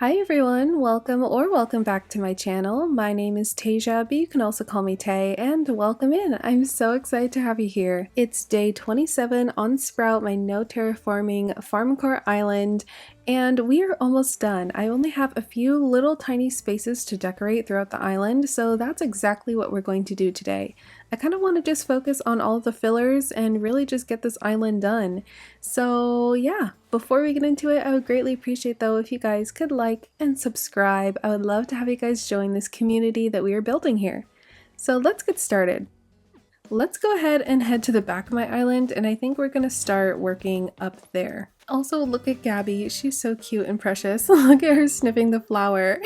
Hi everyone, welcome back to my channel. My name is Tasia, but you can also call me Tay, and welcome in. I'm so excited to have you here. It's day 27 on Sprout, my no terraforming farm core island, and we are almost done. I only have a few little tiny spaces to decorate throughout the island, so that's exactly what we're going to do today. I kind of want to just focus on all the fillers and really just get this island done. So yeah, before we get into it, I would greatly appreciate though if you guys could like and subscribe. I would love to have you guys join this community that we are building here. So let's get started. Let's go ahead and head to the back of my island, and I think we're gonna start working up there. Also, look at Gabby. She's so cute and precious. Look at her sniffing the flower.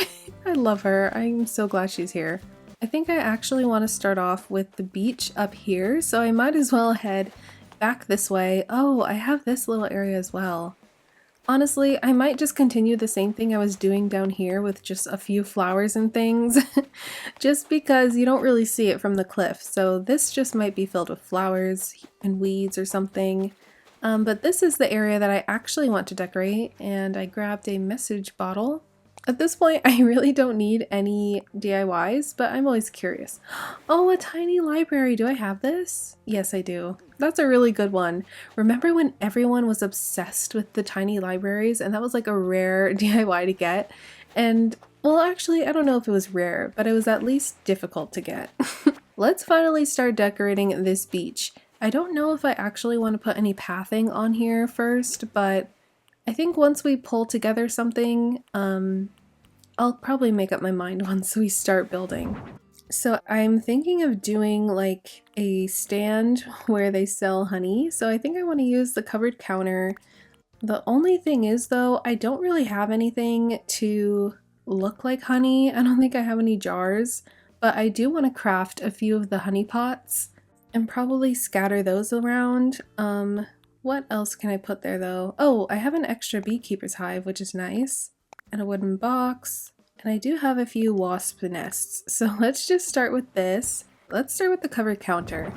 I love her. I'm so glad she's here. I think I actually want to start off with the beach up here, so I might as well head back this way. Oh, I have this little area as well. Honestly, I might just continue the same thing I was doing down here with just a few flowers and things, just because you don't really see it from the cliff. So this just might be filled with flowers and weeds or something. But this is the area that I actually want to decorate, and I grabbed a message bottle. At this point, I really don't need any DIYs, but I'm always curious. Oh, a tiny library. Do I have this? Yes, I do. That's a really good one. Remember when everyone was obsessed with the tiny libraries, and that was like a rare DIY to get? And, well, actually, I don't know if it was rare, but it was at least difficult to get. Let's finally start decorating this beach. I don't know if I actually want to put any pathing on here first, but I think once we pull together something, I'll probably make up my mind once we start building. So I'm thinking of doing like a stand where they sell honey. So I think I want to use the covered counter. The only thing is though, I don't really have anything to look like honey. I don't think I have any jars, but I do want to craft a few of the honey pots and probably scatter those around. What else can I put there though? Oh, I have an extra beekeeper's hive, which is nice, and a wooden box, and I do have a few wasp nests. So let's just start with this. Let's start with the covered counter.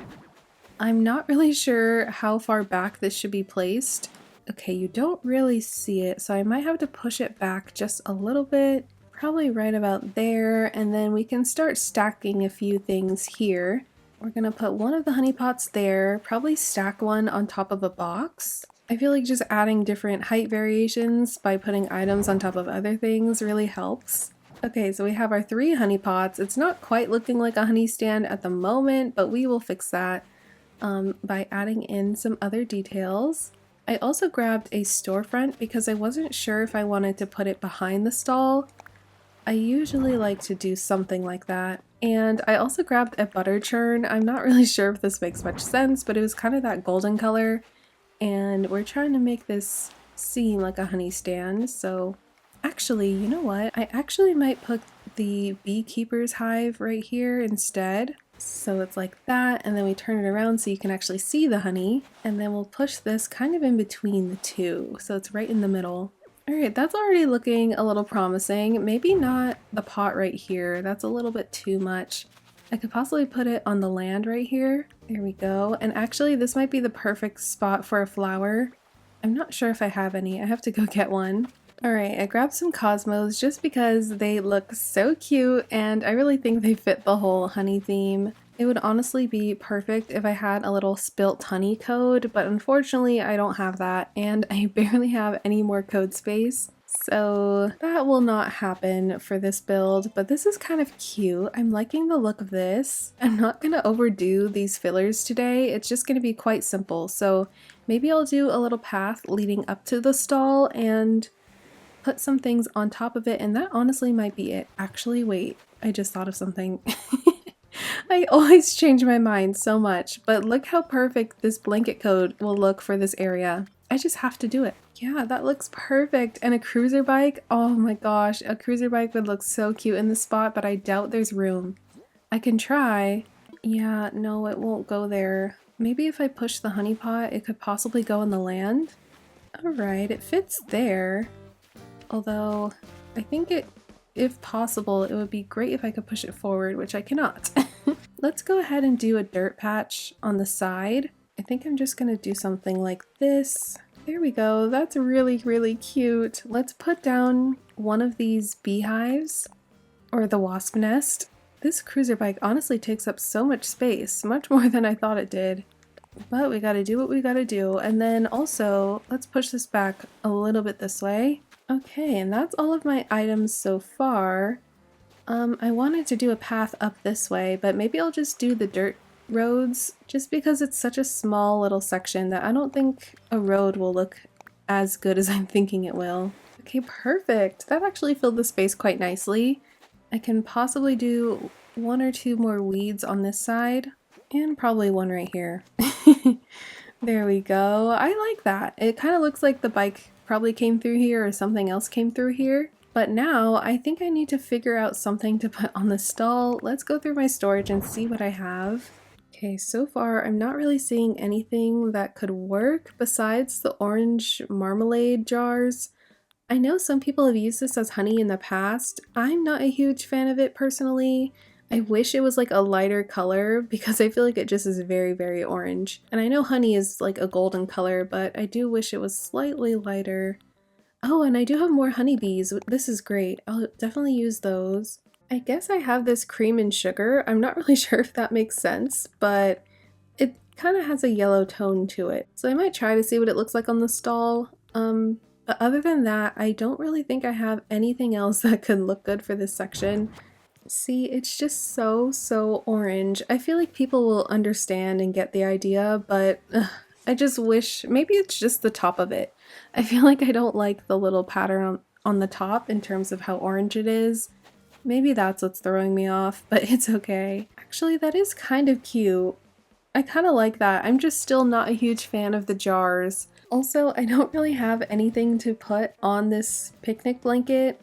I'm not really sure how far back this should be placed. Okay, you don't really see it, so I might have to push it back just a little bit, probably right about there, and then we can start stacking a few things here. We're gonna put one of the honey pots there, probably stack one on top of a box. I feel like just adding different height variations by putting items on top of other things really helps. Okay, so we have our 3 honey pots. It's not quite looking like a honey stand at the moment, but we will fix that by adding in some other details. I also grabbed a storefront because I wasn't sure if I wanted to put it behind the stall. I usually like to do something like that. And I also grabbed a butter churn. I'm not really sure if this makes much sense, but it was kind of that golden color. And we're trying to make this seem like a honey stand. So actually, you know what? I actually might put the beekeeper's hive right here instead. So it's like that, and then we turn it around so you can actually see the honey. And then we'll push this kind of in between the two. So it's right in the middle. Alright, that's already looking a little promising. Maybe not the pot right here. That's a little bit too much. I could possibly put it on the land right here. There we go. And actually, this might be the perfect spot for a flower. I'm not sure if I have any. I have to go get one. Alright, I grabbed some cosmos just because they look so cute and I really think they fit the whole honey theme. It would honestly be perfect if I had a little spilt honey code, but unfortunately I don't have that and I barely have any more code space. So that will not happen for this build, but this is kind of cute. I'm liking the look of this. I'm not going to overdo these fillers today. It's just going to be quite simple. So maybe I'll do a little path leading up to the stall and put some things on top of it, and that honestly might be it. Actually, wait, I just thought of something. I always change my mind so much, but look how perfect this blanket code will look for this area. I just have to do it. Yeah, that looks perfect. And a cruiser bike, oh my gosh, a cruiser bike would look so cute in this spot, but I doubt there's room. I can try. Yeah, no, it won't go there. Maybe if I push the honey pot, it could possibly go in the land. Alright, it fits there. Although, I think if possible, it would be great if I could push it forward, which I cannot. Let's go ahead and do a dirt patch on the side. I think I'm just gonna do something like this. There we go. That's really, really cute. Let's put down one of these beehives or the wasp nest. This cruiser bike honestly takes up so much space, much more than I thought it did. But we gotta do what we gotta do. And then also, let's push this back a little bit this way. Okay, and that's all of my items so far. I wanted to do a path up this way, but maybe I'll just do the dirt roads just because it's such a small little section that I don't think a road will look as good as I'm thinking it will. Okay, perfect. That actually filled the space quite nicely. I can possibly do 1 or 2 more weeds on this side and probably one right here. There we go. I like that. It kind of looks like the bike probably came through here or something else came through here. But now I think I need to figure out something to put on the stall. Let's go through my storage and see what I have. Okay, so far I'm not really seeing anything that could work besides the orange marmalade jars. I know some people have used this as honey in the past. I'm not a huge fan of it personally. I wish it was like a lighter color because I feel like it just is very, very orange. And I know honey is like a golden color, but I do wish it was slightly lighter. Oh, and I do have more honeybees. This is great. I'll definitely use those. I guess I have this cream and sugar. I'm not really sure if that makes sense, but it kind of has a yellow tone to it. So I might try to see what it looks like on the stall. But other than that, I don't really think I have anything else that could look good for this section. See, it's just so orange. I feel like people will understand and get the idea, but I just wish, maybe it's just the top of it. I feel like I don't like the little pattern on the top in terms of how orange it is. Maybe that's what's throwing me off, but it's okay. Actually, that is kind of cute. I kind of like that. I'm just still not a huge fan of the jars. Also, I don't really have anything to put on this picnic blanket.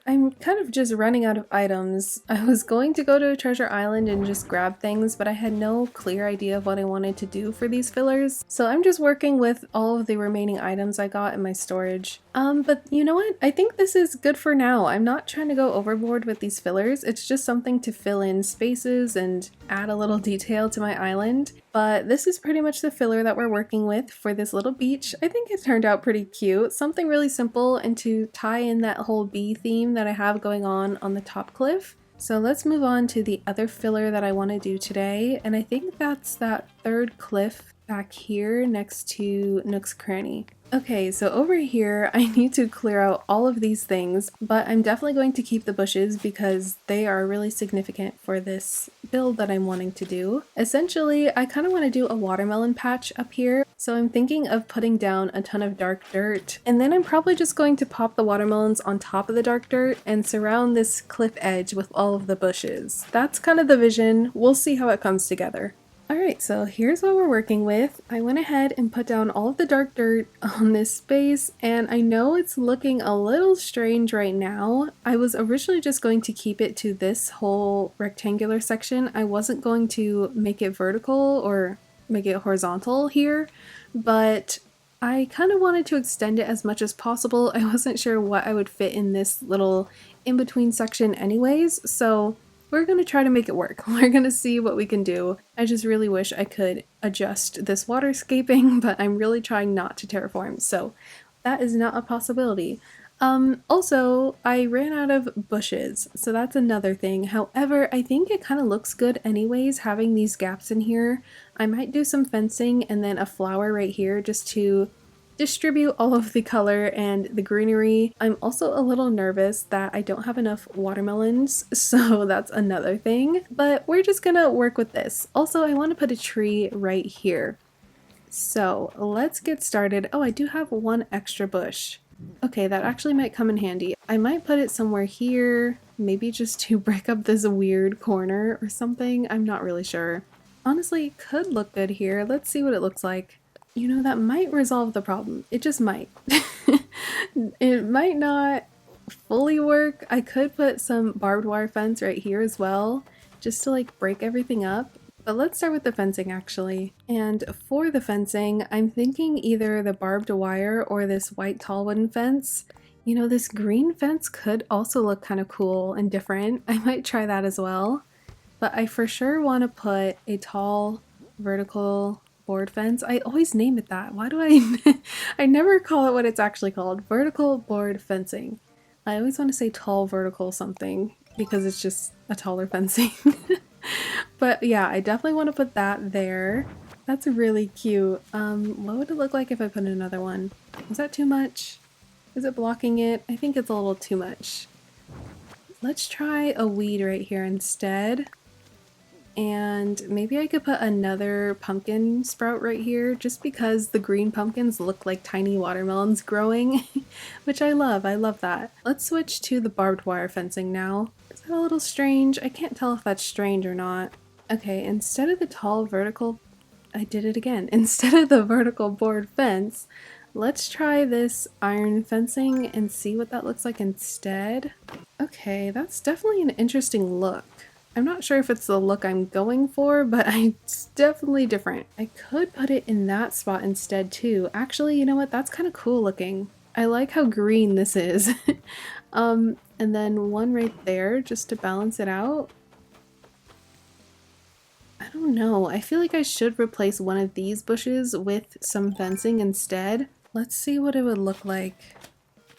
I'm kind of just running out of items. I was going to go to Treasure Island and just grab things, but I had no clear idea of what I wanted to do for these fillers. So I'm just working with all of the remaining items I got in my storage. But you know what? I think this is good for now. I'm not trying to go overboard with these fillers. It's just something to fill in spaces and add a little detail to my island. But this is pretty much the filler that we're working with for this little beach. I think it turned out pretty cute. Something really simple and to tie in that whole bee theme that I have going on the top cliff. So let's move on to the other filler that I want to do today. And I think that's that third cliff back here next to Nook's Cranny. Okay, so over here I need to clear out all of these things, but I'm definitely going to keep the bushes because they are really significant for this build that I'm wanting to do. Essentially, I kind of want to do a watermelon patch up here, so I'm thinking of putting down a ton of dark dirt, and then I'm probably just going to pop the watermelons on top of the dark dirt and surround this cliff edge with all of the bushes. That's kind of the vision. We'll see how it comes together. Alright, so here's what we're working with. I went ahead and put down all of the dark dirt on this space, and I know it's looking a little strange right now. I was originally just going to keep it to this whole rectangular section. I wasn't going to make it vertical or make it horizontal here, but I kind of wanted to extend it as much as possible. I wasn't sure what I would fit in this little in-between section anyways, so we're going to try to make it work. We're going to see what we can do. I just really wish I could adjust this waterscaping, but I'm really trying not to terraform, so that is not a possibility. Also, I ran out of bushes, so that's another thing. However, I think it kind of looks good anyways, having these gaps in here. I might do some fencing and then a flower right here just to distribute all of the color and the greenery. I'm also a little nervous that I don't have enough watermelons, so that's another thing, but we're just gonna work with this. Also, I want to put a tree right here. So let's get started. Oh, I do have one extra bush. Okay, that actually might come in handy. I might put it somewhere here, maybe just to break up this weird corner or something. I'm not really sure. Honestly, it could look good here. Let's see what it looks like. You know, that might resolve the problem. It just might. It might not fully work. I could put some barbed wire fence right here as well, just to like break everything up. But let's start with the fencing actually. And for the fencing, I'm thinking either the barbed wire or this white tall wooden fence. You know, this green fence could also look kind of cool and different. I might try that as well. But I for sure want to put a tall vertical board fence. I always name it that. Why do I I never call it what it's actually called. Vertical board fencing. I always want to say tall vertical something because it's just a taller fencing. But yeah, I definitely want to put that there. That's really cute. What would it look like if I put another one? Was that too much? Is it blocking it? I think it's a little too much. Let's try a weed right here instead. And maybe I could put another pumpkin sprout right here just because the green pumpkins look like tiny watermelons growing, which I love. I love that. Let's switch to the barbed wire fencing now. Is that a little strange? I can't tell if that's strange or not. Okay, instead of the tall vertical, I did it again. Instead of the vertical board fence, let's try this iron fencing and see what that looks like instead. Okay, that's definitely an interesting look. I'm not sure if it's the look I'm going for, but it's definitely different. I could put it in that spot instead too. Actually, you know what? That's kind of cool looking. I like how green this is. And then one right there just to balance it out. I don't know. I feel like I should replace one of these bushes with some fencing instead. Let's see what it would look like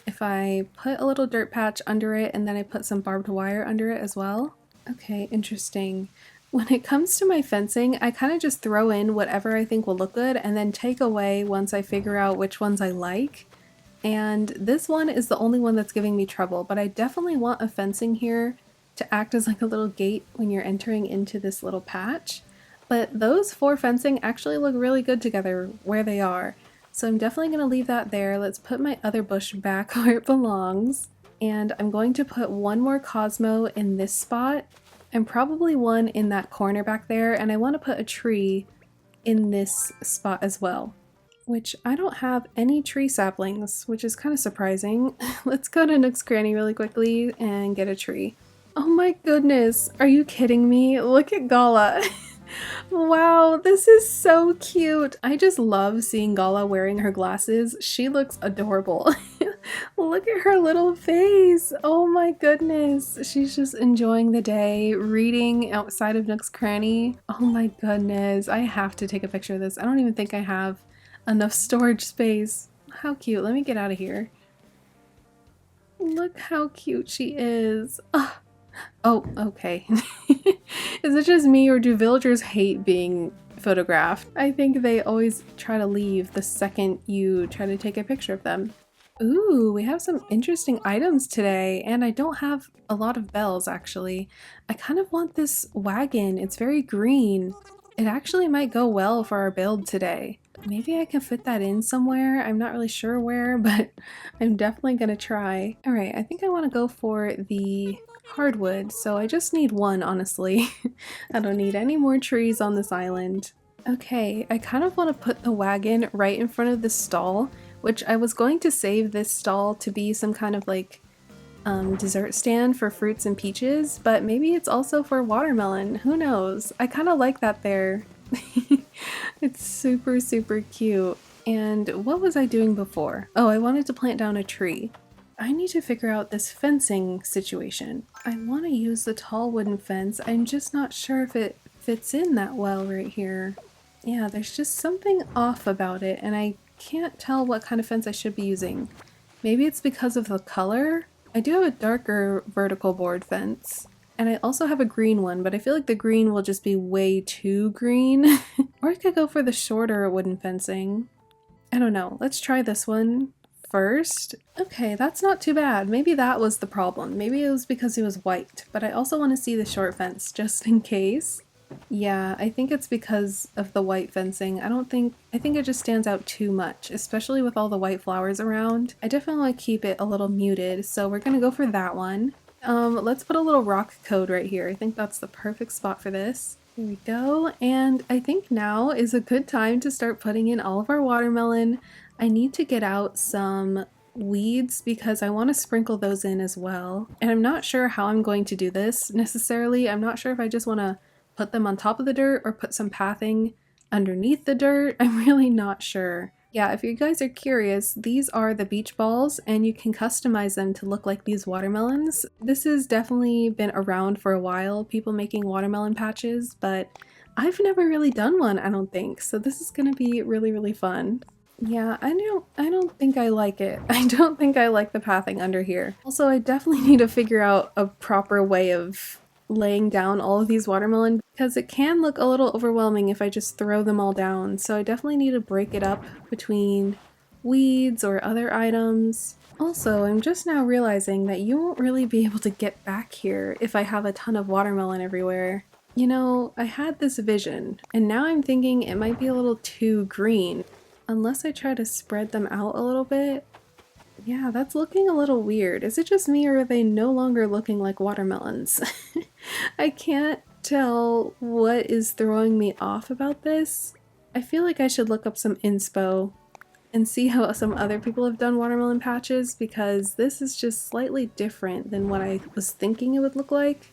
if I put a little dirt patch under it and then I put some barbed wire under it as well. Okay, interesting. When it comes to my fencing, I kind of just throw in whatever I think will look good and then take away once I figure out which ones I like. And this one is the only one that's giving me trouble, but I definitely want a fencing here to act as like a little gate when you're entering into this little patch. But those four fencing actually look really good together where they are. So I'm definitely going to leave that there. Let's put my other bush back where it belongs. And I'm going to put one more Cosmo in this spot and probably one in that corner back there. And I want to put a tree in this spot as well, which I don't have any tree saplings, which is kind of surprising. Let's go to Nook's Cranny really quickly and get a tree. Oh my goodness, are you kidding me? Look at Gala. Wow, this is so cute. I just love seeing Gala wearing her glasses. She looks adorable. Look at her little face. Oh my goodness. She's just enjoying the day, reading outside of Nook's Cranny. Oh my goodness. I have to take a picture of this. I don't even think I have enough storage space. How cute. Let me get out of here. Look how cute she is. Ugh. Oh, okay. Is it just me or do villagers hate being photographed? I think they always try to leave the second you try to take a picture of them. Ooh, we have some interesting items today, and I don't have a lot of bells actually. I kind of want this wagon. It's very green. It actually might go well for our build today. Maybe I can fit that in somewhere. I'm not really sure where, but I'm definitely gonna try. All right, I think I want to go for the hardwood, so I just need one, honestly. I don't need any more trees on this island. Okay, I kind of want to put the wagon right in front of the stall, which I was going to save this stall to be some kind of like dessert stand for fruits and peaches, but maybe it's also for watermelon. Who knows? I kind of like that there. It's super, super cute. And what was I doing before? Oh, I wanted to plant down a tree. I need to figure out this fencing situation. I want to use the tall wooden fence. I'm just not sure if it fits in that well right here. Yeah, there's just something off about it, and I can't tell what kind of fence I should be using. Maybe it's because of the color? I do have a darker vertical board fence. And I also have a green one, but I feel like the green will just be way too green. Or I could go for the shorter wooden fencing. I don't know. Let's try this one first. Okay, that's not too bad. Maybe that was the problem. Maybe it was because it was white, but I also want to see the short fence just in case. Yeah, I think it's because of the white fencing. I think it just stands out too much, especially with all the white flowers around. I definitely want to keep it a little muted, so we're gonna go for that one. Let's put a little rock code right here. I think that's the perfect spot for this. Here we go, and I think now is a good time to start putting in all of our watermelon. I need to get out some weeds because I want to sprinkle those in as well. And I'm not sure how I'm going to do this necessarily. I'm not sure if I just want to put them on top of the dirt or put some pathing underneath the dirt. I'm really not sure. Yeah, if you guys are curious, these are the beach balls and you can customize them to look like these watermelons. This has definitely been around for a while, people making watermelon patches, but I've never really done one, I don't think, so this is gonna be really, really fun. Yeah, I don't think I like it. I don't think I like the pathing under here. Also, I definitely need to figure out a proper way of laying down all of these watermelon because it can look a little overwhelming if I just throw them all down. So I definitely need to break it up between weeds or other items. Also, I'm just now realizing that you won't really be able to get back here if I have a ton of watermelon everywhere. You know, I had this vision, and now I'm thinking it might be a little too green. Unless I try to spread them out a little bit. Yeah, that's looking a little weird. Is it just me or are they no longer looking like watermelons? I can't tell what is throwing me off about this. I feel like I should look up some inspo and see how some other people have done watermelon patches because this is just slightly different than what I was thinking it would look like.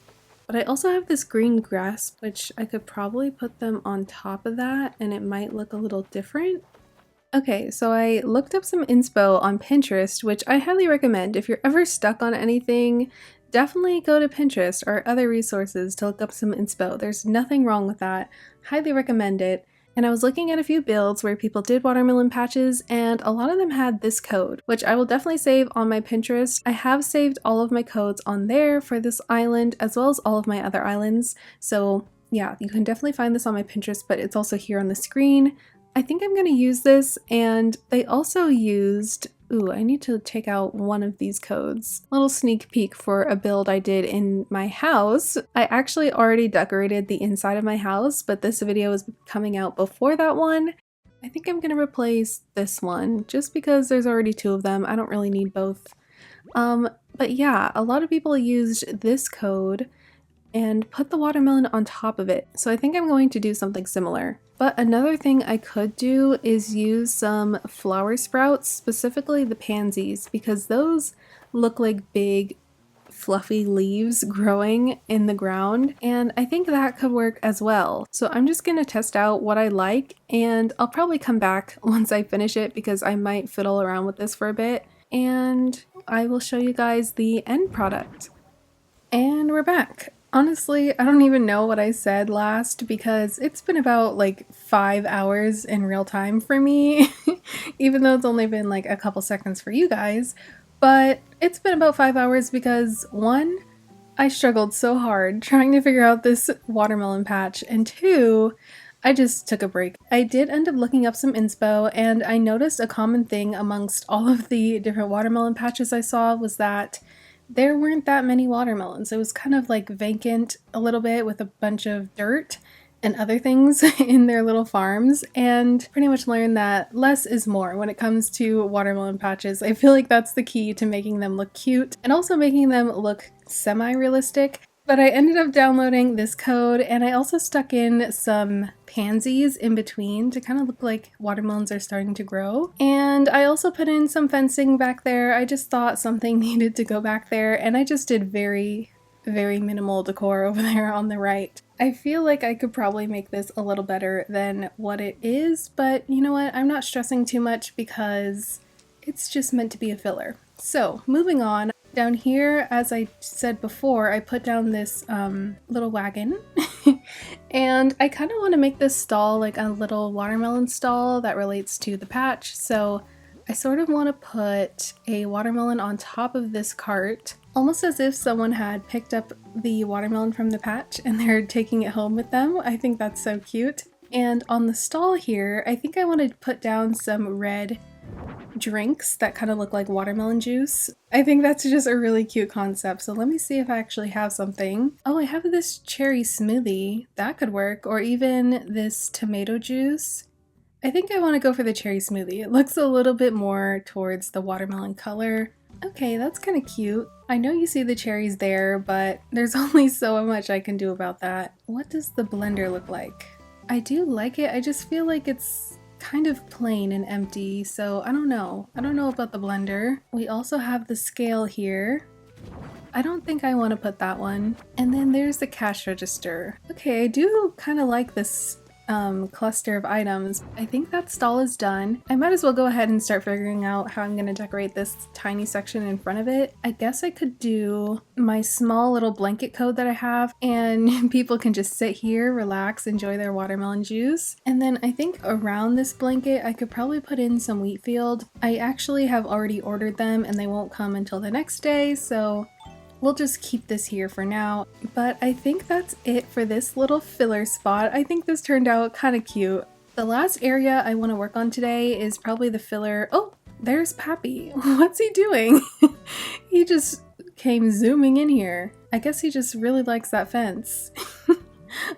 But I also have this green grass, which I could probably put them on top of that and it might look a little different. Okay, so I looked up some inspo on Pinterest, which I highly recommend. If you're ever stuck on anything, definitely go to Pinterest or other resources to look up some inspo. There's nothing wrong with that. Highly recommend it. And I was looking at a few builds where people did watermelon patches, and a lot of them had this code, which I will definitely save on my Pinterest. I have saved all of my codes on there for this island, as well as all of my other islands. So yeah, you can definitely find this on my Pinterest, but it's also here on the screen. I think I'm going to use this, and they also used, ooh, I need to take out one of these codes. Little sneak peek for a build I did in my house. I actually already decorated the inside of my house, but this video is coming out before that one. I think I'm going to replace this one just because there's already two of them. I don't really need both. But yeah, a lot of people used this code and put the watermelon on top of it. So I think I'm going to do something similar. But another thing I could do is use some flower sprouts, specifically the pansies, because those look like big fluffy leaves growing in the ground, and I think that could work as well. So I'm just gonna test out what I like, and I'll probably come back once I finish it because I might fiddle around with this for a bit, and I will show you guys the end product. And we're back. Honestly, I don't even know what I said last because it's been about like 5 hours in real time for me, even though it's only been like a couple seconds for you guys. But it's been about 5 hours because one, I struggled so hard trying to figure out this watermelon patch, and two, I just took a break. I did end up looking up some inspo, and I noticed a common thing amongst all of the different watermelon patches I saw was that there weren't that many watermelons. It was kind of like vacant a little bit with a bunch of dirt and other things in their little farms, and pretty much learned that less is more when it comes to watermelon patches. I feel like that's the key to making them look cute and also making them look semi-realistic. But I ended up downloading this code, and I also stuck in some pansies in between to kind of look like watermelons are starting to grow. And I also put in some fencing back there. I just thought something needed to go back there, and I just did very minimal decor over there on the right. I feel like I could probably make this a little better than what it is, but you know what? I'm not stressing too much because it's just meant to be a filler. So moving on. Down here, as I said before, I put down this little wagon and I kind of want to make this stall like a little watermelon stall that relates to the patch. So I sort of want to put a watermelon on top of this cart, almost as if someone had picked up the watermelon from the patch and they're taking it home with them. I think that's so cute. And on the stall here, I think I want to put down some red drinks that kind of look like watermelon juice. I think that's just a really cute concept. So let me see if I actually have something. Oh, I have this cherry smoothie. That could work. Or even this tomato juice. I think I want to go for the cherry smoothie. It looks a little bit more towards the watermelon color. Okay, that's kind of cute. I know you see the cherries there, but there's only so much I can do about that. What does the blender look like? I do like it. I just feel like it's kind of plain and empty, so I don't know. I don't know about the blender. We also have the scale here. I don't think I want to put that one. And then there's the cash register. Okay, I do kind of like this cluster of items. I think that stall is done. I might as well go ahead and start figuring out how I'm going to decorate this tiny section in front of it. I guess I could do my small little blanket code that I have, and people can just sit here, relax, enjoy their watermelon juice. And then I think around this blanket I could probably put in some wheat field. I actually have already ordered them and they won't come until the next day, so we'll just keep this here for now. But I think that's it for this little filler spot. I think this turned out kind of cute. The last area I want to work on today is probably the filler. Oh, there's Pappy. What's he doing? He just came zooming in here. I guess he just really likes that fence.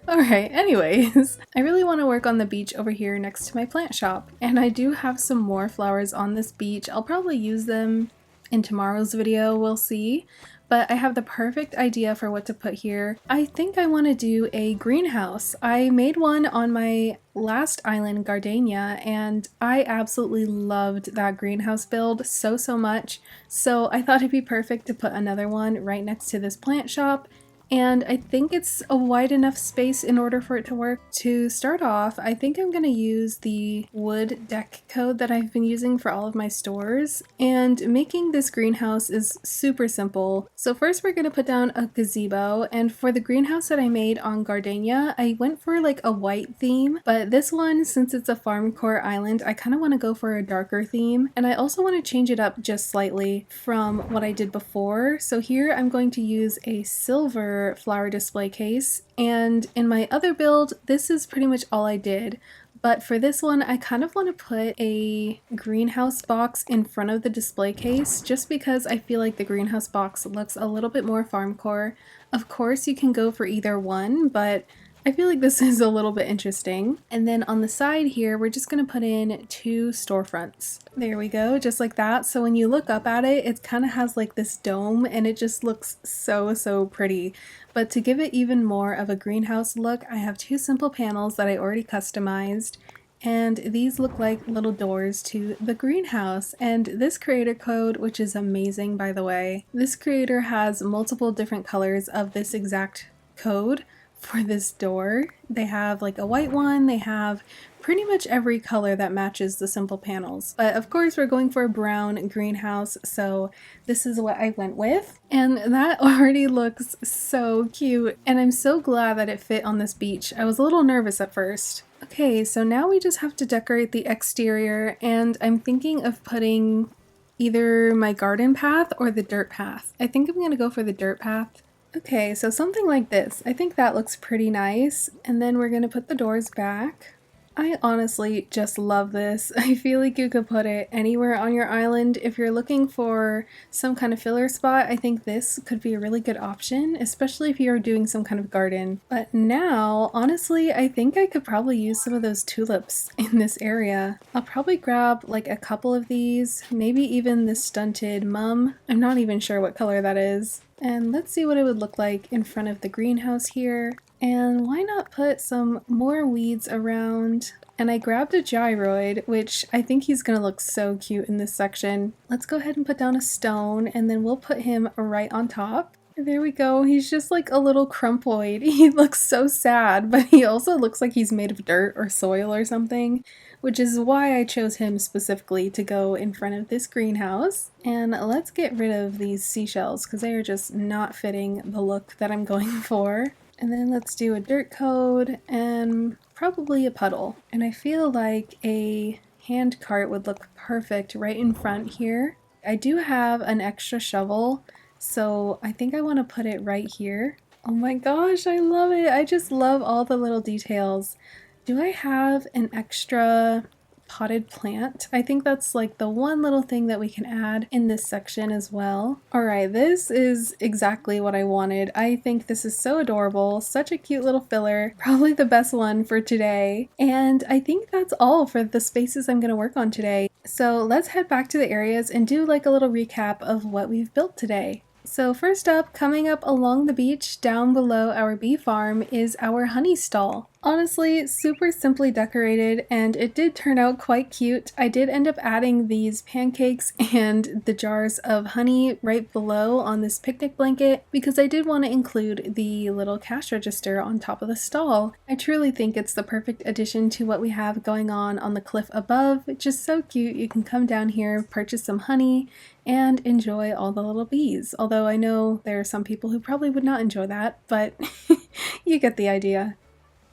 Alright, anyways, I really want to work on the beach over here next to my plant shop. And I do have some more flowers on this beach. I'll probably use them in tomorrow's video, we'll see. But I have the perfect idea for what to put here. I think I want to do a greenhouse. I made one on my last island, Gardenia, and I absolutely loved that greenhouse build so much. So I thought it'd be perfect to put another one right next to this plant shop. And I think it's a wide enough space in order for it to work. To start off, I think I'm going to use the wood deck code that I've been using for all of my stores. And making this greenhouse is super simple. So first we're going to put down a gazebo, and for the greenhouse that I made on Gardenia, I went for like a white theme. But this one, since it's a farm core island, I kind of want to go for a darker theme. And I also want to change it up just slightly from what I did before. So here I'm going to use a silver flower display case, and in my other build this is pretty much all I did. But for this one, I kind of want to put a greenhouse box in front of the display case just because I feel like the greenhouse box looks a little bit more farm core. Of course you can go for either one, but I feel like this is a little bit interesting. And then on the side here, we're just going to put in 2 storefronts. There we go, just like that. So when you look up at it, it kind of has like this dome and it just looks so pretty. But to give it even more of a greenhouse look, I have 2 simple panels that I already customized. And these look like little doors to the greenhouse. And this creator code, which is amazing by the way, this creator has multiple different colors of this exact code for this door. They have like a white one, they have pretty much every color that matches the simple panels. But of course we're going for a brown greenhouse, so this is what I went with. And that already looks so cute, and I'm so glad that it fit on this beach. I was a little nervous at first. Okay, so now we just have to decorate the exterior, and I'm thinking of putting either my garden path or the dirt path. I think I'm gonna go for the dirt path. Okay, so something like this. I think that looks pretty nice. And then we're gonna put the doors back. I honestly just love this. I feel like you could put it anywhere on your island. If you're looking for some kind of filler spot, I think this could be a really good option, especially if you're doing some kind of garden. But now, honestly, I think I could probably use some of those tulips in this area. I'll probably grab like a couple of these, maybe even this stunted mum. I'm not even sure what color that is. And let's see what it would look like in front of the greenhouse here. And why not put some more weeds around? And I grabbed a gyroid, which I think he's gonna look so cute in this section. Let's go ahead and put down a stone, and then we'll put him right on top. There we go. He's just like a little crumpoid. He looks so sad, but he also looks like he's made of dirt or soil or something, which is why I chose him specifically to go in front of this greenhouse. And let's get rid of these seashells because they are just not fitting the look that I'm going for. And then let's do a dirt code and probably a puddle. And I feel like a hand cart would look perfect right in front here. I do have an extra shovel, so I think I want to put it right here. Oh my gosh, I love it. I just love all the little details. Do I have an extra potted plant? I think that's like the one little thing that we can add in this section as well. Alright, this is exactly what I wanted. I think this is so adorable, such a cute little filler, probably the best one for today. And I think that's all for the spaces I'm going to work on today. So let's head back to the areas and do like a little recap of what we've built today. So first up, coming up along the beach down below our bee farm is our honey stall. Honestly, super simply decorated, and it did turn out quite cute. I did end up adding these pancakes and the jars of honey right below on this picnic blanket because I did want to include the little cash register on top of the stall. I truly think it's the perfect addition to what we have going on the cliff above. It's just so cute. You can come down here, purchase some honey, and enjoy all the little bees. Although I know there are some people who probably would not enjoy that, but you get the idea.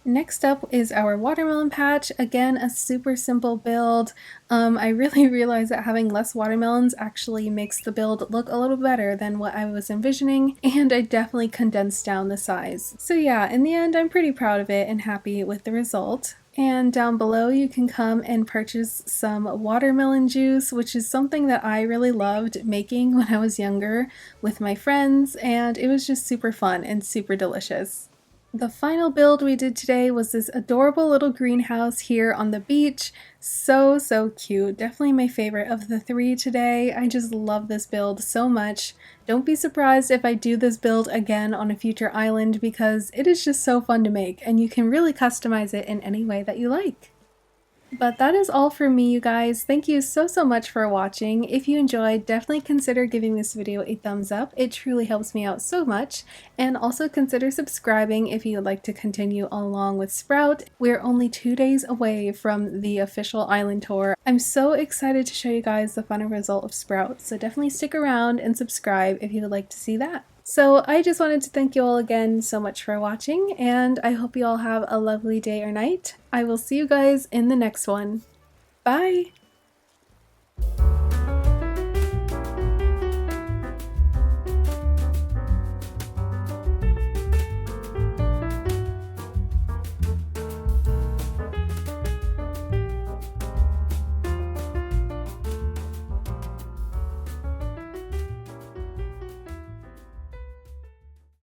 Next up is our watermelon patch. Again, a super simple build. I really realized that having less watermelons actually makes the build look a little better than what I was envisioning, and I definitely condensed down the size. So yeah, in the end, I'm pretty proud of it and happy with the result. And down below you can come and purchase some watermelon juice, which is something that I really loved making when I was younger with my friends, and it was just super fun and super delicious. The final build we did today was this adorable little greenhouse here on the beach. So, so cute. Definitely my favorite of the three today. I just love this build so much. Don't be surprised if I do this build again on a future island because it is just so fun to make and you can really customize it in any way that you like. But that is all for me, you guys. Thank you so much for watching. If you enjoyed, definitely consider giving this video a thumbs up. It truly helps me out so much. And also consider subscribing if you would like to continue along with Sprout. We're only 2 days away from the official island tour. I'm so excited to show you guys the final result of Sprout, so definitely stick around and subscribe if you would like to see that. So I just wanted to thank you all again so much for watching, and I hope you all have a lovely day or night. I will see you guys in the next one. Bye!